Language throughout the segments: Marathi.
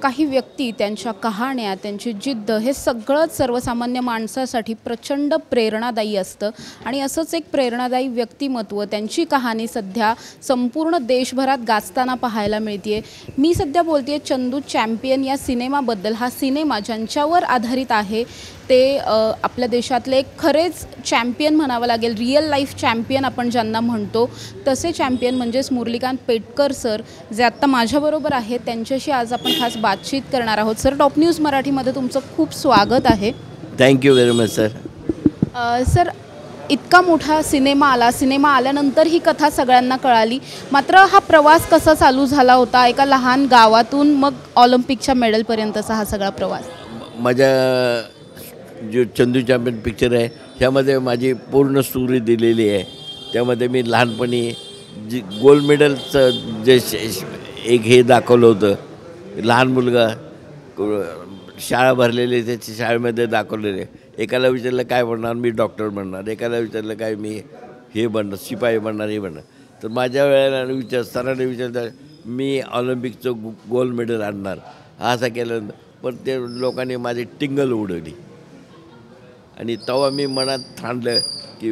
काही व्यक्ती, त्यांच्या कहाण्या, त्यांची जिद्द हे सगळंच सर्वसामान्य माणसासाठी प्रचंड प्रेरणादायी असतं आणि असंच एक प्रेरणादायी व्यक्तिमत्व, त्यांची कहाणी सध्या संपूर्ण देशभरात गाजताना पाहायला मिळते. मी सध्या बोलते चंदू चॅम्पियन या सिनेमाबद्दल. हा सिनेमा ज्यांच्यावर आधारित आहे ते आपल्या देशातले एक खरेच चॅम्पियन म्हणावं लागेल, रिअल लाईफ चॅम्पियन आपण ज्यांना म्हणतो तसे चॅम्पियन म्हणजेच मुरलीकांत पेटकर सर, जे आत्ता माझ्याबरोबर आहेत. त्यांच्याशी आज आपण खास बातचीत करणार आहोत. सर, टॉप न्यूज मराठीमध्ये तुमचं खूप स्वागत आहे. Thank you very much sir. Sir, इतका मोठा सिनेमा आल्यानंतर ही कथा सगळ्यांना कळाली. मात्र हा प्रवास कसा चालू झाला होता, एका लहान गावातून मग ऑलिम्पिकच्या मेडलपर्यंतचा हा सगळा प्रवास? माझ्या जो चंदू चॅम्पियन पिक्चर आहे ह्यामध्ये माझी पूर्ण स्टोरी दिलेली आहे. त्यामध्ये मी लहानपणी जी गोल्ड मेडलचं जे एक हे दाखवलं होतं, लहान मुलगा शाळा भरलेली त्याची शाळेमध्ये दाखवलेले. एकाला विचारलं काय बनणार, मी डॉक्टर बनणार. एकाला विचारलं काय, मी हे बनणार, शिपाई बनणार, हे बनणार. तर माझ्या वेळेला सरांनी विचारलं मी ऑलिम्पिकचं गोल्ड मेडल आणणार, असं केलं. पण ते लोकांनी माझी टिंगल उडवली आणि तेव्हा मी मनात ठाणलं की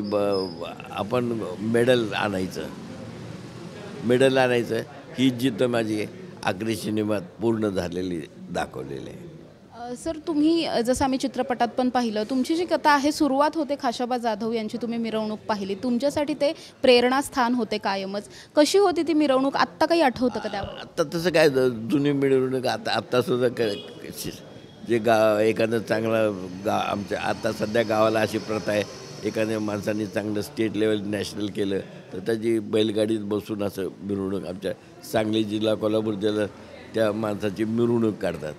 आपण मेडल आणायचं. ही जिद्द माझी आगरी सिनेमात पूर्ण झालेली दाखवलेली आहे. सर, तुम्ही जसं आम्ही चित्रपटात पण पाहिलं, तुमची जी कथा आहे सुरुवात होते खाशाबा जाधव यांची. तुम्ही मिरवणूक पाहिली, तुमच्यासाठी ते प्रेरणास्थान होते कायमच. कशी होती ती मिरवणूक, आत्ता काही आठवतं का त्यावर? आत्ता तसं काय जुनी मिरवणूक आत्तासुद्धा जे एखादं चांगलं आमच्या आता सध्या गावाला अशी प्रथा आहे, एखाद्या माणसाने चांगलं स्टेट लेवल नॅशनल केलं तर त्याची बैलगाडीत बसून असं मिरवणूक, आमच्या सांगली जिल्हा, कोल्हापूर जिल्हा त्या माणसाची मिरवणूक काढतात.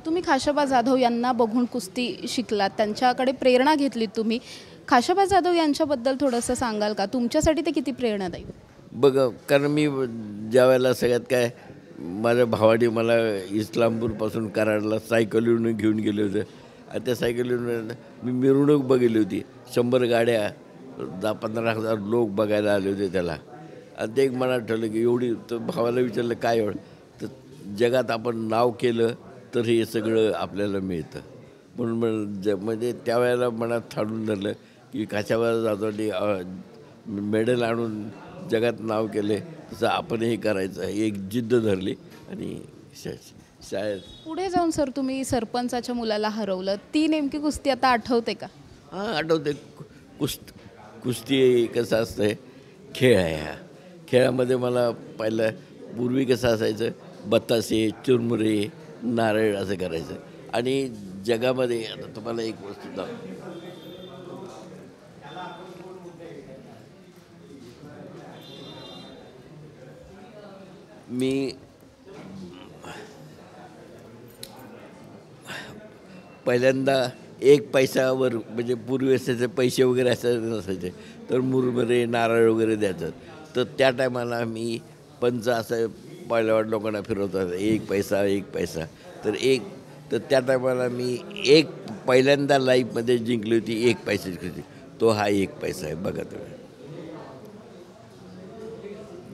तुम्ही खाशाबा जाधव यांना बघून कुस्ती शिकलात, त्यांच्याकडे प्रेरणा घेतलीत तुम्ही. खाशाबा जाधव यांच्याबद्दल थोडंसं सांगाल का? तुमच्यासाठी ते किती प्रेरणादायी? बघा, कारण मी ज्या वेळेला सगळ्यात काय, माझ्या भावाने मला इस्लामपूरपासून कराडला सायकलीवरून घेऊन गेले होते आणि त्या सायकलीवरून मी मिरवणूक बघितली होती. 100 गाड्या, 10-15,000 लोक बघायला आले होते त्याला. आणि ते एक मनात ठरलं की एवढी, तर भावाला विचारलं काय एवढं, तर जगात आपण नाव केलं तर हे सगळं आपल्याला मिळतं. म्हणून म्हणजे त्यावेळेला मनात ठाणून धरलं की खाशाबा जाधवने मेडल आणून जगात नाव केले तसं आपणही करायचं. एक जिद्द धरली आणि शाळेत पुढे जाऊन सर तुम्ही सरपंचाच्या मुलाला हरवलं. ती नेमकी कुस्ती आता आठवते का? हां, आठवते. कुस्ती कसं असतं, खेळ आहे हा. खेळामध्ये मला पहिलं पूर्वी कसं असायचं, बतासे, चुरमुरे, नारळ असं करायचं. आणि जगामध्ये आता तुम्हाला एक वस्तू दाखवतो. मी पहिल्यांदा 1 पैशावर, म्हणजे पूर्वी असायचे पैसे वगैरे असायचे नसायचे, तर मुरमुरे, नारळ वगैरे द्यायचं. तर त्या टायमाला मी पंच असं पहिल्या लोकांना फिरवतात, 1 पैसा 1 पैसा. तर त्या टायमाला मी पहिल्यांदा लाईफमध्ये जिंकली होती 1 पैशाची कृती. तो हा 1 पैसा आहे बघा तुम्ही.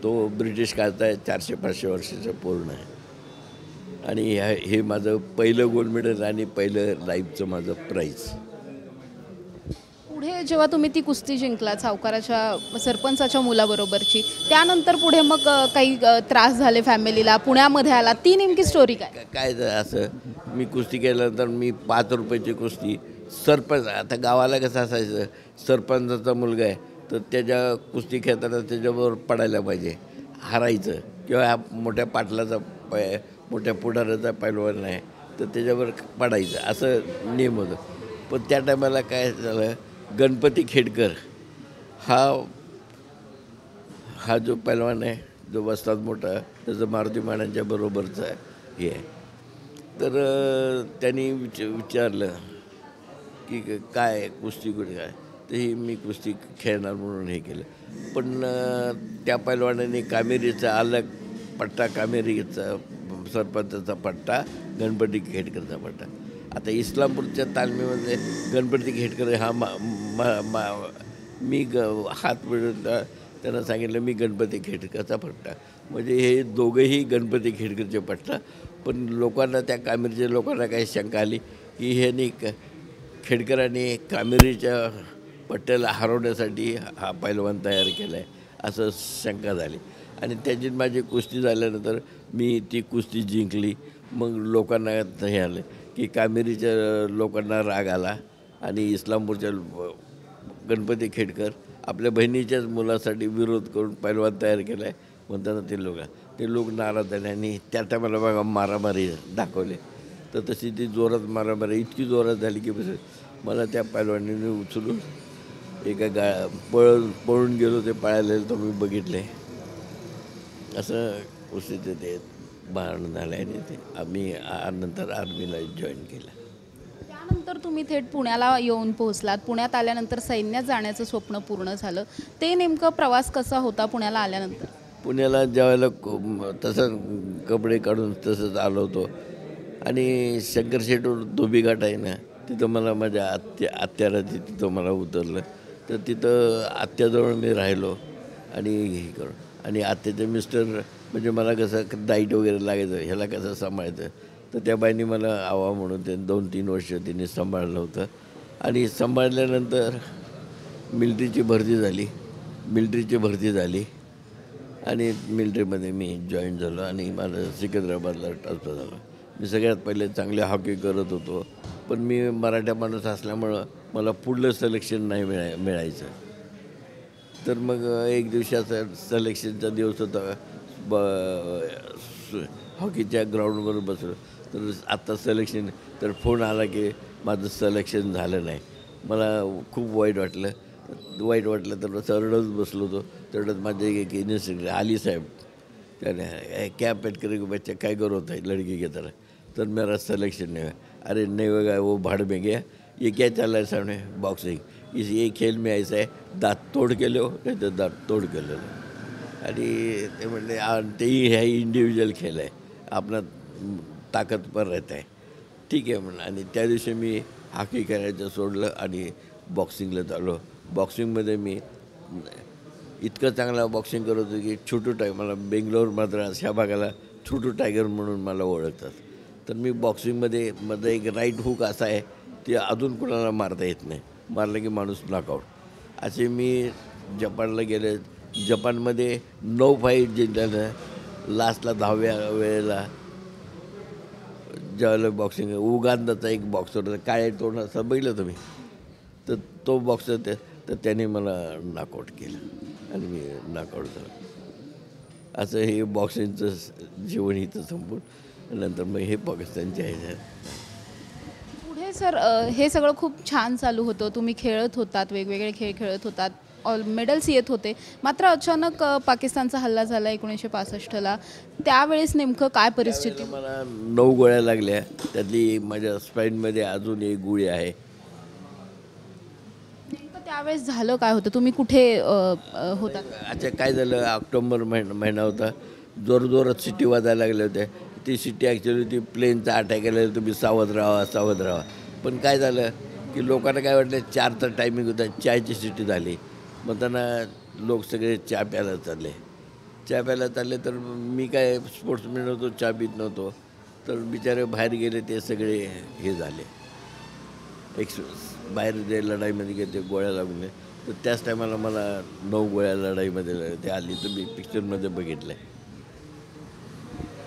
तो ब्रिटिश काळचा आहे, 400-500 वर्षाचं पूर्ण आहे. आणि हे माझं पहिलं गोल्ड मेडल आणि पहिलं लाईफचं माझं प्राईज. पुढे जेव्हा तुम्ही ती कुस्ती जिंकलात सावकाराच्या सरपंचाच्या मुलाबरोबरची, त्यानंतर पुढे मग काही त्रास झाले फॅमिलीला, पुण्यामध्ये आला, ती नेमकी स्टोरी काय? काय असं, मी कुस्ती केल्यानंतर मी 5 रुपयाची कुस्ती, सरपंच, आता गावाला कसं असायचं, सरपंचाचा मुलगा आहे तर त्याच्या कुस्ती खेळताना त्याच्याबरोबर पडायला पाहिजे, हारायचं. किंवा मोठ्या पाटलाचा मोठ्या पुढाऱ्याचा पैलवान आहे तर त्याच्यावर पडायचं, असं नियम होतं. पण त्या टायमाला काय झालं, गणपती खेडकर हा जो पैलवान आहे, जो वस्ताद मोठा, त्याचं मारुती मानांच्या बरोबरचं हे आहे. तर त्यांनी विचारलं की काय कुस्ती कुठे काय, तर ही मी कुस्ती खेळणार म्हणून हे केलं. पण त्या पैलवानाने कामेरीचा अलग पट्टा, कामेरीचा सरपंचाचा पट्टा, गणपती खेडकरचा पट्टा. आता इस्लामपूरच्या तालमीमध्ये गणपती खेडकर हा मी हात मिळून त्यांना सांगितलं मी गणपती खेडकरचा पट्टा, म्हणजे हे दोघंही गणपती खेडकरचे पट्टा. पण लोकांना, त्या कामेरीच्या लोकांना काही शंका आली की ह्यांनी खेडकरांनी कामेरीच्या पट्ट्याला हरवण्यासाठी हा पैलवान तयार केला आहे असं शंका झाली. आणि त्याची माझी कुस्ती झाल्यानंतर मी ती कुस्ती जिंकली. मग लोकांना हे आलं की कामेरीच्या लोकांना राग आला आणि इस्लामपूरच्या गणपती खेडकर आपल्या बहिणीच्याच मुलासाठी विरोध करून पैलवान तयार केला आहे म्हणताना ते लोक नाराज झाले आणि त्या टायमाला बघा मारामारी दाखवले. तर तशी ती जोरात मारामारी इतकी जोरात झाली की मला त्या पैलवानीने उचलून एका पळून गेलो, ते पळालेलं तर मी बघितले. असं कुस्तीचं ते भांडण झालं आणि ते आम्ही नंतर आर्मीला जॉईन केलं. त्यानंतर तुम्ही थेट पुण्याला येऊन पोहोचलात. पुण्यात आल्यानंतर सैन्यात जाण्याचं स्वप्न पूर्ण झालं. ते नेमकं प्रवास कसा होता पुण्याला आल्यानंतर? पुण्याला ज्यावेळेला तसं कपडे काढून तसंच आलो होतो आणि शंकरशेठवर धोबीघाट आहे ना, तिथं मला माझ्या आत्याला तिथं मला उतरलं. तर तिथं आत्याजवळ मी राहिलो आणि हे करून, आणि आत्याचे मिस्टर म्हणजे मला कसं डाईट वगैरे लागायचं, ह्याला कसं सांभाळायचं, तर त्या बाईंनी मला आवा म्हणून ते 2-3 वर्ष तिने सांभाळलं होतं. आणि सांभाळल्यानंतर मिलिटरीची भरती झाली आणि मिलिटरीमध्ये मी जॉईन झालो आणि मला सिकंदराबादला ट्रान्सफर झालं. मी सगळ्यात पहिले चांगले हॉकी करत होतो, पण मी मराठा माणूस असल्यामुळं मला पुढलं सिलेक्शन नाही मिळायचं. तर मग एक दिवसाचा सिलेक्शनचा दिवस होता, हॉकीच्या ग्राउंडवर बसलो, तर आत्ता सिलेक्शन, तर फोन आला की माझं सिलेक्शन झालं नाही. मला खूप वाईट वाटलं तर रडत बसलो होतो. तेवढ्यात माझे एक इन्स्ट्रक्टर अली साहेब, त्याने क्या पेट करे बच्चा काय करो होता है लड़की की तरह, तर मेरा सिलेक्शन नहीं हुआ. अरे नहीं होगा, वो भाड़ में गया. ये क्या चल रहा है सामने, बॉक्सिंग, ये खेल में ऐसा आहे, दात तोड केले हो नाही तर दात तोड केलेलं. आणि ते म्हणले तेही ह्या इंडिव्हिज्युअल खेळ आहे, आपला ताकद पण राहत आहे, ठीक आहे म्हणून. आणि त्या दिवशी मी हॉकी करायचं सोडलं आणि बॉक्सिंगला चाललो. बॉक्सिंगमध्ये मी इतकं चांगला बॉक्सिंग करत होतो की छोटू मला बेंगलोर मद्रास ह्या भागाला छोटू टायगर म्हणून मला ओळखतात. तर मी बॉक्सिंगमध्ये माझा एक राईट हुक असा आहे ते अजून कोणाला मारता येत नाही, मारलं की माणूस नॉकआउट. असे मी जपानला गेले. जपानमध्ये 9 फाईट जिंकल्यानं लास्टला 10व्या वेळेला ज्यावेळेला बॉक्सिंग, उगांदाचा एक बॉक्सर होता, काळे तोंडाचा बघितलं तुम्ही, तर तो बॉक्सर तर त्याने मला नॉकआउट केलं आणि मी नॉकआउट झालो. असं हे बॉक्सिंगचं जीवन इथं संपून नंतर मग हे पाकिस्तानचे आहे. पुढे सर हे सगळं खूप छान चालू होतं, तुम्ही खेळत होतात, वेगवेगळे खेळ खेळत होतात, मेडल्स येत होते. मात्र अचानक पाकिस्तानचा हल्ला झाला 1965ला. त्यावेळेस नेमकं काय परिस्थिती? मला 9 गोळ्या लागल्या, त्यातली माझ्या स्पाईनमध्ये अजून एक गोळी आहे. नेमकं त्यावेळेस झालं काय होतं, तुम्ही कुठे होता? अच्छा, काय झालं, ऑक्टोबर महिना होता, जोरजोरात सिटी वाजायला लागल्या होत्या. ती सिटी ॲक्च्युली ती प्लेनचा अटॅक आलेला, तुम्ही सावध राहा. पण काय झालं की लोकांना काय वाटलं, 4चा टायमिंग होता, चायची सिटी झाली. मग त्यांना लोक सगळे चहा प्यायला चालले. तर मी काय स्पोर्ट्समॅन होतो, चहा पीत नव्हतो. तर बिचारे बाहेर गेले, ते सगळे हे झाले, बाहेर जे लढाईमध्ये गेले ते गोळ्या लागले. तर त्याच टायमाला मला 9 गोळ्या लढाईमध्ये ते आली, तर मी पिक्चरमध्ये बघितलं आहे.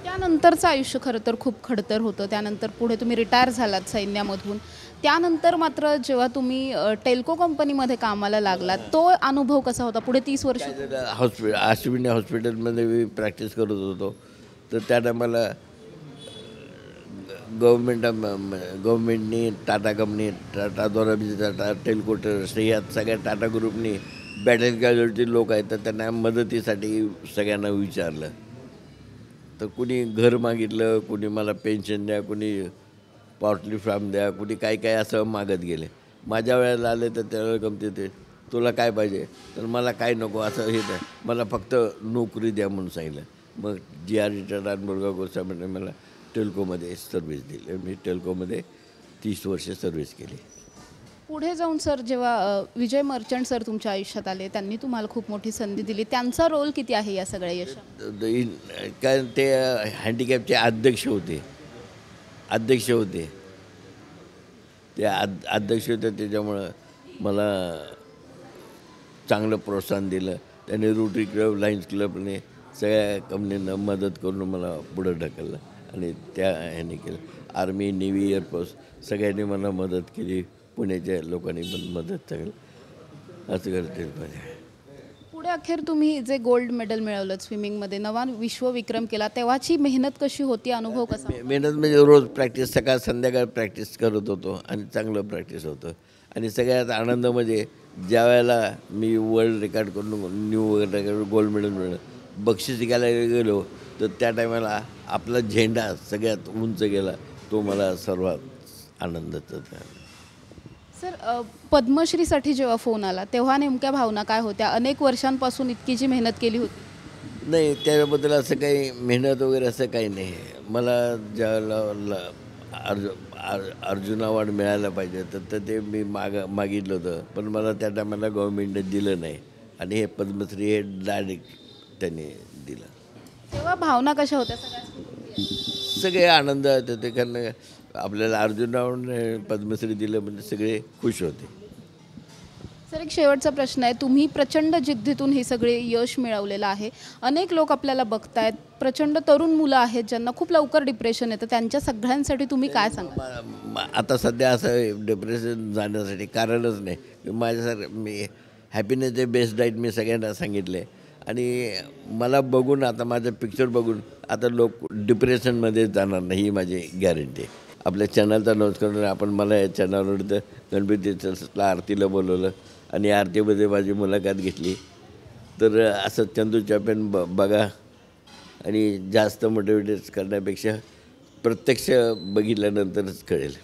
त्यानंतरचं आयुष्य खरं तर खूप खडतर होतं. त्यानंतर पुढे तुम्ही रिटायर झालात सैन्यामधून. त्यानंतर मात्र जेव्हा तुम्ही टेल्को कंपनीमध्ये कामाला लागलात, तो अनुभव कसा होता? पुढे 30 वर्ष अश्विनी हॉस्पिटलमध्ये मी प्रॅक्टिस करत होतो. तर त्या टायमाला गव्हर्मेंटनी टाटा कंपनी, टाटा टेल्को ट्रस्ट, या सगळ्या टाटा ग्रुपनी बॅटल कॅज्युअल्टी लोक आहेत, तर त्यांना मदतीसाठी सगळ्यांना विचारलं. तर कुणी घर मागितलं, कुणी मला पेन्शन द्या, कुणी पॉल्ट्री फार्म द्या, कुणी काय असं मागत गेले. माझ्या वेळेला आले तर त्यावेळेला गमते ते, तुला काय पाहिजे, तर मला काय नको असं हे नाही, मला फक्त नोकरी द्या म्हणून सांगितलं. मग GR रिटायर्ड मुलगा गोसावीने मला टेल्कोमध्ये सर्व्हिस दिली. मी टेल्कोमध्ये 30 वर्ष सर्व्हिस केली. पुढे जाऊन सर जेव्हा विजय मर्चंट सर तुमच्या आयुष्यात आले, त्यांनी तुम्हाला खूप मोठी संधी दिली, त्यांचा रोल किती आहे या सगळ्या यशात? कारण ते हँडिकॅपचे अध्यक्ष होते ते अध्यक्ष होते, त्याच्यामुळं मला चांगलं प्रोत्साहन दिलं. त्यांनी रोटरी क्लब, लायन्स क्लबने सगळ्या कंपनीनं मदत करून मला पुढं ढकललं आणि त्या ह्याने केलं. आर्मी, नेव्ही, एअरफोर्स सगळ्यांनी मला मदत केली. पुण्याच्या लोकांनी पण मदत केली. असं करते पाहिजे. पुढे अखेर तुम्ही जे गोल्ड मेडल मिळवलं स्विमिंगमध्ये, नवा विश्वविक्रम केला, तेव्हाची मेहनत कशी होती, अनुभव कसा? मेहनत म्हणजे रोज प्रॅक्टिस, सकाळ संध्याकाळ प्रॅक्टिस करत होतो आणि चांगलं प्रॅक्टिस होतं. आणि सगळ्यात आनंद म्हणजे ज्या वेळेला मी वर्ल्ड रेकॉर्ड करून न्यू रेकॉर्ड गोल्ड मेडल मिळवलं, बक्षीस घ्यायला गेलो तर त्या टायमाला आपला झेंडा सगळ्यात उंच गेला, तो मला सर्वात आनंदाचा होता. सर, पद्मश्रीसाठी जेव्हा फोन आला तेव्हा नेमक्या भावना काय होत्या? अनेक वर्षांपासून इतकी जी मेहनत केली होती. नाही, त्याबद्दल असं काही मेहनत वगैरे असं काही नाही. मला ज्यावेळेला अर्जुन अवॉर्ड मिळायला पाहिजे तर ते मी मागितलं होतं, पण मला त्या टायमाला गव्हर्नमेंटने दिलं नाही आणि हे पद्मश्री हे डायरेक्ट त्यांनी दिलं. तेव्हा भावना कशा होत्या? सगळे आनंद होते, कारण आपल्याला अर्जुन अवॉर्ड पद्मश्री दिलं म्हणजे सगळे खुश होते. सर, एक शेवटचा प्रश्न आहे. तुम्ही प्रचंड जिद्दीतून हे सगळे यश मिळवलेलं आहे. अनेक लोक आपल्याला बघतायत, प्रचंड तरुण मुलं आहेत ज्यांना खूप लवकर डिप्रेशन येतं, त्यांच्या सगळ्यांसाठी तुम्ही काय सांगा? आता सध्या असं डिप्रेशन जाण्यासाठी कारणच नाही. मी हॅपीनेस डे बेस्ट डाईट मी सगळ्यांना सांगितले आणि मला बघून, आता माझं पिक्चर बघून आता लोक डिप्रेशनमध्ये जाणार नाही, ही माझी गॅरंटी आहे. आपल्या चॅनलचा नोंद करून आपण मला या चॅनलवर गणपतीला आरतीला बोलवलं आणि आरतीमध्ये माझी मुलाखत घेतली. तर असं चंदू चॅम्पियन बघा आणि जास्त मोटिवेट करण्यापेक्षा प्रत्यक्ष बघितल्यानंतरच कळेल.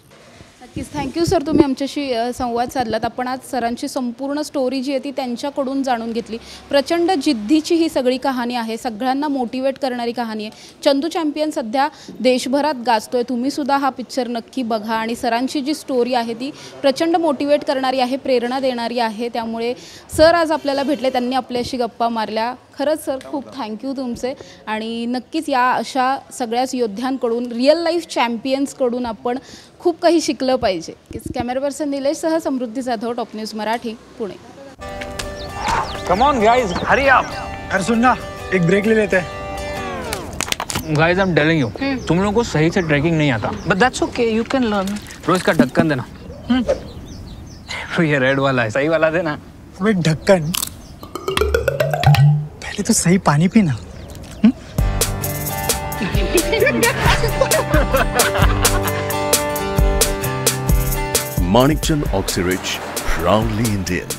नक्कीच. थँक्यू सर, तुम्ही आमच्याशी संवाद साधलात. आपण आज सरांची संपूर्ण स्टोरी जी आहे ती त्यांच्याकडून जाणून घेतली. प्रचंड जिद्दीची ही सगळी कहाणी आहे, सगळ्यांना मोटिवेट करणारी कहाणी आहे. चंदू चॅम्पियन सध्या देशभरात गाजतोय. तुम्हीसुद्धा हा पिक्चर नक्की बघा आणि सरांची जी स्टोरी आहे ती प्रचंड मोटिवेट करणारी आहे, प्रेरणा देणारी आहे. त्यामुळे सर आज आपल्याला भेटले, त्यांनी आपल्याशी गप्पा मारल्या. खरंच सर, खूप थँक्यू तुमचे. आणि नक्कीच या अशा सगळ्याच योद्ध्यांकडून, रिअल लाईफ चॅम्पियन्सकडून आपण खूप काही शिकलं पाहिजे. कॅमेरा पर्सन निलेशसह Samruddhi Jadhav, top news Marathi, Pune. Come on guys, hurry up. अरे सुन ना, एक ब्रेक ले लेते हैं. Guys, I am telling you, तुम लोगों को सही से ट्रैकिंग नहीं आता. But that's okay, you can learn. रोज का ढक्कन देना. ये रेड वाला है, सही वाला देना. अबे ढक्कन, पहले तो सही पानी पीना. Manikchand Oxyrich, proudly Indian.